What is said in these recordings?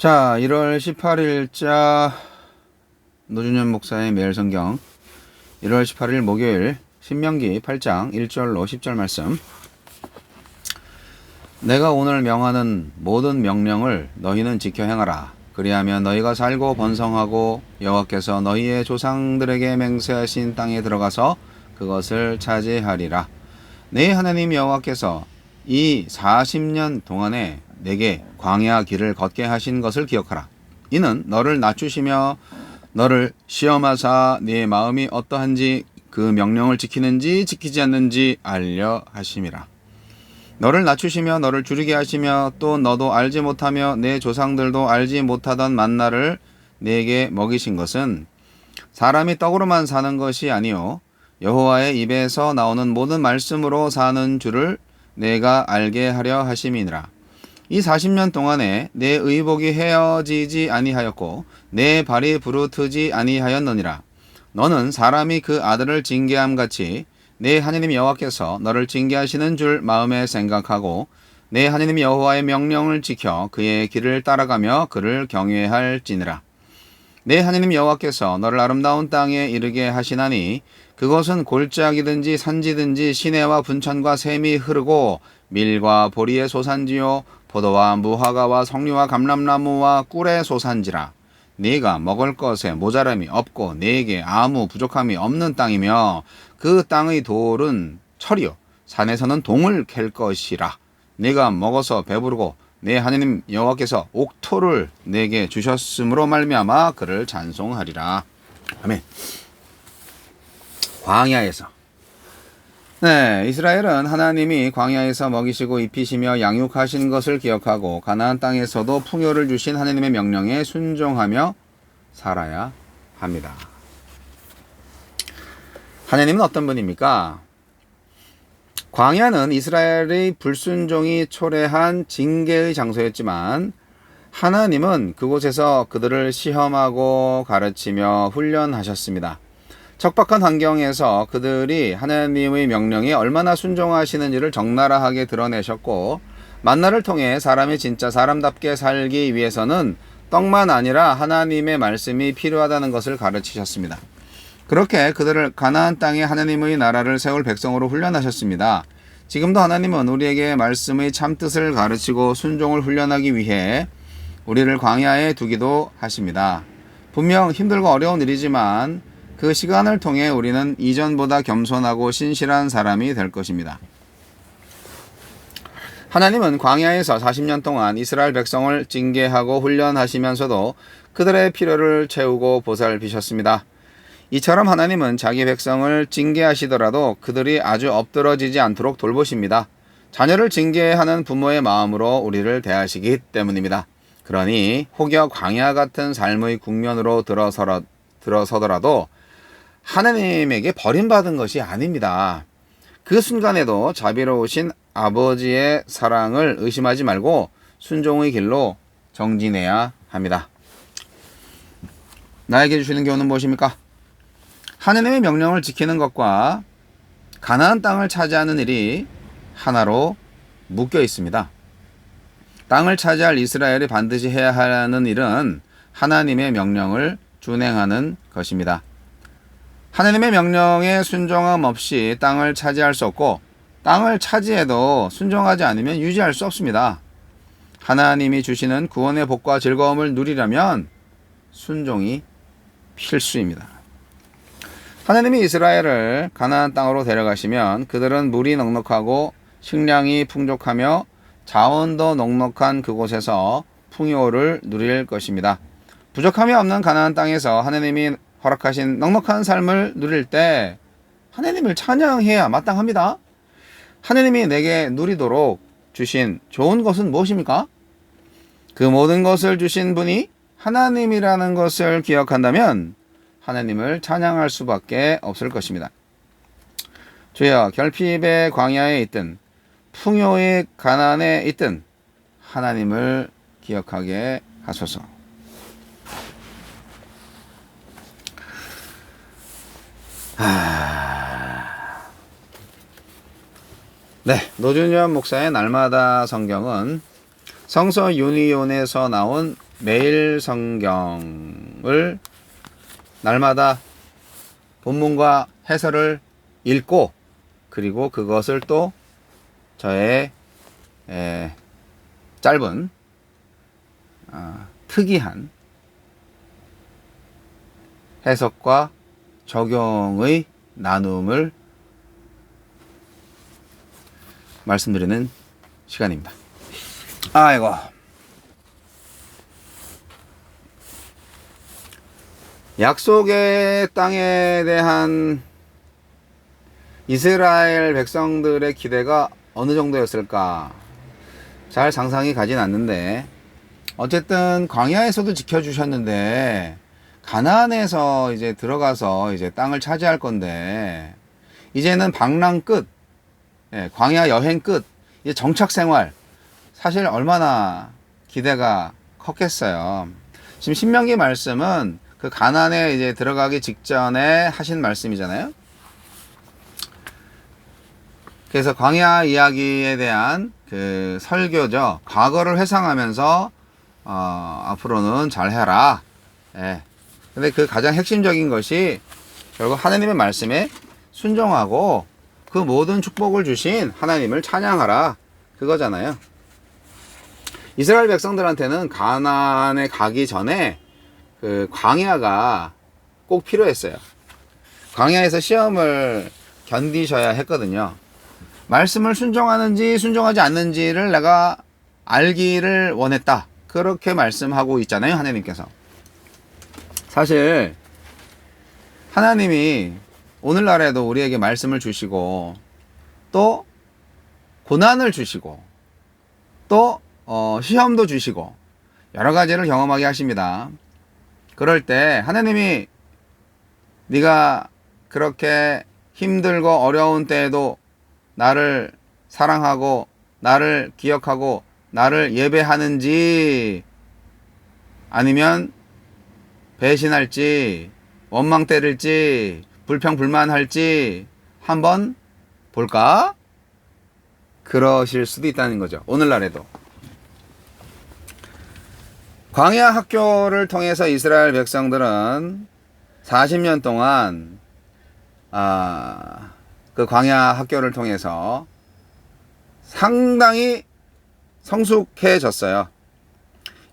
자, 1월 18일자 노준현 목사의 매일 성경 1월 18일 목요일 신명기 8장 1절로 10절 말씀. 내가 오늘 명하는 모든 명령을 너희는 지켜 행하라. 그리하면 너희가 살고 번성하고 여호와께서 너희의 조상들에게 맹세하신 땅에 들어가서 그것을 차지하리라. 네 하나님 여호와께서 이 40년 동안에 내게 광야 길을 걷게 하신 것을 기억하라. 이는 너를 낮추시며 너를 시험하사 네 마음이 어떠한지 그 명령을 지키는지 지키지 않는지 알려 하심이라. 너를 낮추시며 너를 줄이게 하시며 또 너도 알지 못하며 내 조상들도 알지 못하던 만나를 네게 먹이신 것은 사람이 떡으로만 사는 것이 아니요 여호와의 입에서 나오는 모든 말씀으로 사는 줄을 내가 알게 하려 하심이니라. 이 40년 동안에 내 의복이 헤어지지 아니하였고 내 발이 부르트지 아니하였느니라. 너는 사람이 그 아들을 징계함 같이 내 하나님 여호와께서 너를 징계하시는 줄 마음에 생각하고 내 하나님 여호와의 명령을 지켜 그의 길을 따라가며 그를 경외할지니라. 내 하나님 여호와께서 너를 아름다운 땅에 이르게 하시나니 그것은 골짜기든지 산지든지 시내와 분천과 샘이 흐르고 밀과 보리의 소산지요 포도와 무화과와 석류와 감람나무와 꿀의 소산지라. 네가 먹을 것에 모자람이 없고 네게 아무 부족함이 없는 땅이며 그 땅의 돌은 철이요 산에서는 동을 캘 것이라. 네가 먹어서 배부르고 내 하나님 여호와께서 옥토를 내게 주셨으므로 말미암아 그를 찬송하리라. 아멘. 광야에서 이스라엘은 하나님이 광야에서 먹이시고 입히시며 양육하신 것을 기억하고 가나안 땅에서도 풍요를 주신 하나님의 명령에 순종하며 살아야 합니다. 하나님은 어떤 분입니까? 광야는 이스라엘의 불순종이 초래한 징계의 장소였지만 하나님은 그곳에서 그들을 시험하고 가르치며 훈련하셨습니다. 척박한 환경에서 그들이 하나님의 명령에 얼마나 순종하시는지를 적나라하게 드러내셨고 만나를 통해 사람이 진짜 사람답게 살기 위해서는 떡만 아니라 하나님의 말씀이 필요하다는 것을 가르치셨습니다. 그렇게 그들을 가나안 땅에 하나님의 나라를 세울 백성으로 훈련하셨습니다. 지금도 하나님은 우리에게 말씀의 참뜻을 가르치고 순종을 훈련하기 위해 우리를 광야에 두기도 하십니다. 분명 힘들고 어려운 일이지만 그 시간을 통해 우리는 이전보다 겸손하고 신실한 사람이 될 것입니다. 하나님은 광야에서 40년 동안 이스라엘 백성을 징계하고 훈련하시면서도 그들의 필요를 채우고 보살피셨습니다. 이처럼 하나님은 자기 백성을 징계하시더라도 그들이 아주 엎드러지지 않도록 돌보십니다. 자녀를 징계하는 부모의 마음으로 우리를 대하시기 때문입니다. 그러니 혹여 광야 같은 삶의 국면으로 들어서더라도 하나님에게 버림받은 것이 아닙니다. 그 순간에도 자비로우신 아버지의 사랑을 의심하지 말고 순종의 길로 정진해야 합니다. 나에게 주시는 교훈은 무엇입니까? 하나님의 명령을 지키는 것과 가나안 땅을 차지하는 일이 하나로 묶여 있습니다. 땅을 차지할 이스라엘이 반드시 해야 하는 일은 하나님의 명령을 준행하는 것입니다. 하나님의 명령에 순종함 없이 땅을 차지할 수 없고 땅을 차지해도 순종하지 않으면 유지할 수 없습니다. 하나님이 주시는 구원의 복과 즐거움을 누리려면 순종이 필수입니다. 하나님이 이스라엘을 가나안 땅으로 데려가시면 그들은 물이 넉넉하고 식량이 풍족하며 자원도 넉넉한 그곳에서 풍요를 누릴 것입니다. 부족함이 없는 가나안 땅에서 하나님이 허락하신 넉넉한 삶을 누릴 때 하나님을 찬양해야 마땅합니다. 하나님이 내게 누리도록 주신 좋은 것은 무엇입니까? 그 모든 것을 주신 분이 하나님이라는 것을 기억한다면 하나님을 찬양할 수밖에 없을 것입니다. 주여, 결핍의 광야에 있든 풍요의 가나안에 있든 하나님을 기억하게 하소서. 노준현 목사의 날마다 성경은 성서 유니온에서 나온 매일 성경을 날마다 본문과 해설을 읽고 그리고 그것을 또 저의 짧은 특이한 해석과 적용의 나눔을 말씀드리는 시간입니다. 아이고. 약속의 땅에 대한 이스라엘 백성들의 기대가 어느 정도였을까? 잘 상상이 가진 않는데 어쨌든 광야에서도 지켜주셨는데 가나안에서 이제 들어가서 이제 땅을 차지할 건데 이제는 방랑 끝, 광야 여행 끝, 이제 정착 생활 사실 얼마나 기대가 컸겠어요. 지금 신명기 말씀은 그 가나안에 이제 들어가기 직전에 하신 말씀이잖아요. 그래서 광야 이야기에 대한 그 설교죠. 과거를 회상하면서 앞으로는 잘 해라. 근데 그 가장 핵심적인 것이 결국 하나님의 말씀에 순종하고 그 모든 축복을 주신 하나님을 찬양하라. 그거잖아요. 이스라엘 백성들한테는 가나안에 가기 전에 그 광야가 꼭 필요했어요. 광야에서 시험을 견디셔야 했거든요. 말씀을 순종하는지 순종하지 않는지를 내가 알기를 원했다. 그렇게 말씀하고 있잖아요, 하나님께서. 사실 하나님이 오늘날에도 우리에게 말씀을 주시고 또 고난을 주시고 또 시험도 주시고 여러 가지를 경험하게 하십니다. 그럴 때 하나님이 네가 그렇게 힘들고 어려운 때에도 나를 사랑하고 나를 기억하고 나를 예배하는지 아니면 배신할지 원망 때릴지 불평불만할지 한번 볼까? 그러실 수도 있다는 거죠. 오늘날에도. 광야 학교를 통해서 이스라엘 백성들은 40년 동안 그 광야 학교를 통해서 상당히 성숙해졌어요.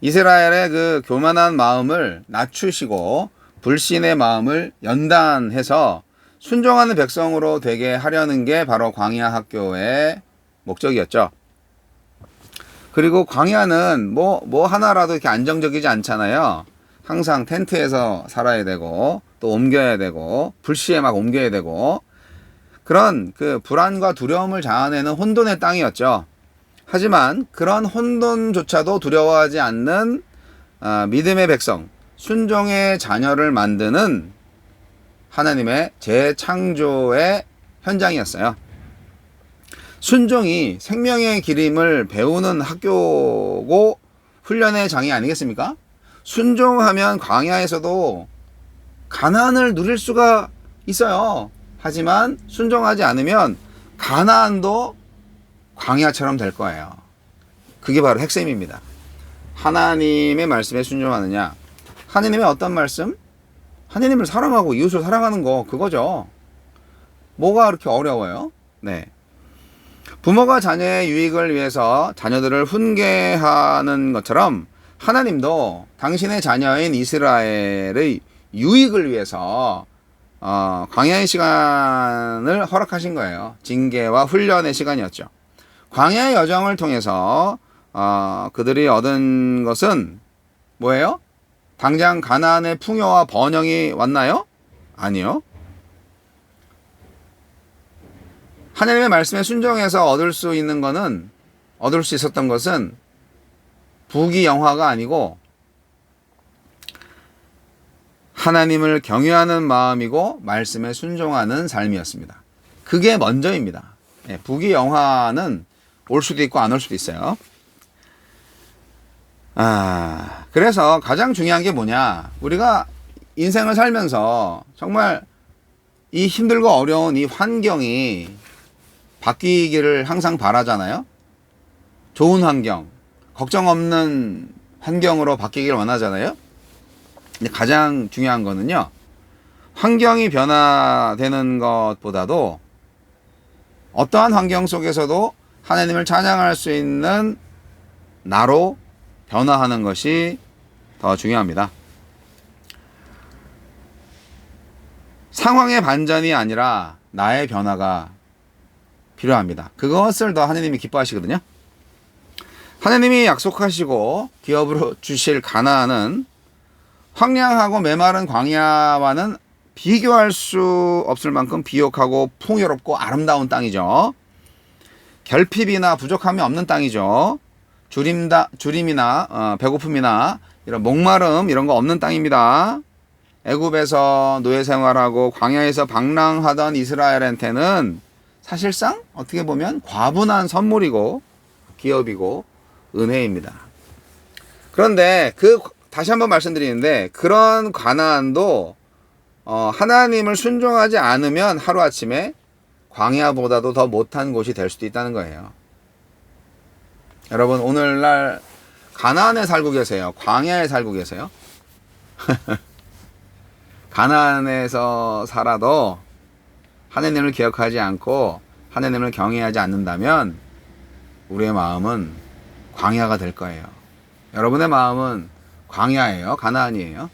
이스라엘의 그 교만한 마음을 낮추시고 불신의 마음을 연단해서 순종하는 백성으로 되게 하려는 게 바로 광야 학교의 목적이었죠. 그리고 광야는 뭐 하나라도 이렇게 안정적이지 않잖아요. 항상 텐트에서 살아야 되고 또 옮겨야 되고 불시에 막 옮겨야 되고 그런 그 불안과 두려움을 자아내는 혼돈의 땅이었죠. 하지만 그런 혼돈조차도 두려워하지 않는 믿음의 백성, 순종의 자녀를 만드는 하나님의 재창조의 현장이었어요. 순종이 생명의 기림을 배우는 학교고 훈련의 장이 아니겠습니까? 순종하면 광야에서도 가나안을 누릴 수가 있어요. 하지만 순종하지 않으면 가나안도 광야처럼 될 거예요. 그게 바로 핵심입니다. 하나님의 말씀에 순종하느냐. 하나님의 어떤 말씀? 하나님을 사랑하고 이웃을 사랑하는 거 그거죠. 뭐가 그렇게 어려워요? 네. 부모가 자녀의 유익을 위해서 자녀들을 훈계하는 것처럼 하나님도 당신의 자녀인 이스라엘의 유익을 위해서 광야의 시간을 허락하신 거예요. 징계와 훈련의 시간이었죠. 광야의 여정을 통해서 그들이 얻은 것은 뭐예요? 당장 가나안의 풍요와 번영이 왔나요? 아니요. 하나님의 말씀에 순종해서 얻을 수 있었던 것은 부귀영화가 아니고 하나님을 경외하는 마음이고 말씀에 순종하는 삶이었습니다. 그게 먼저입니다. 부귀영화는 올 수도 있고 안 올 수도 있어요. 그래서 가장 중요한 게 뭐냐? 우리가 인생을 살면서 정말 이 힘들고 어려운 이 환경이 바뀌기를 항상 바라잖아요. 좋은 환경, 걱정 없는 환경으로 바뀌기를 원하잖아요. 근데 가장 중요한 거는요, 환경이 변화되는 것보다도 어떠한 환경 속에서도 하나님을 찬양할 수 있는 나로 변화하는 것이 더 중요합니다. 상황의 반전이 아니라 나의 변화가 필요합니다. 그것을 더 하나님이 기뻐하시거든요. 하나님이 약속하시고 기업으로 주실 가나안은 황량하고 메마른 광야와는 비교할 수 없을 만큼 비옥하고 풍요롭고 아름다운 땅이죠. 결핍이나 부족함이 없는 땅이죠. 주림이나 배고픔이나 이런 목마름 이런 거 없는 땅입니다. 애굽에서 노예 생활하고 광야에서 방랑하던 이스라엘한테는 사실상 어떻게 보면 과분한 선물이고 기업이고 은혜입니다. 그런데 다시 한번 말씀드리는데 그런 가나안도 하나님을 순종하지 않으면 하루아침에 광야보다도 더 못한 곳이 될 수도 있다는 거예요. 여러분 오늘날 가나안에 살고 계세요? 광야에 살고 계세요? 가나안에서 살아도 하나님을 기억하지 않고 하나님을 경외하지 않는다면 우리의 마음은 광야가 될 거예요. 여러분의 마음은 광야예요? 가나안이에요?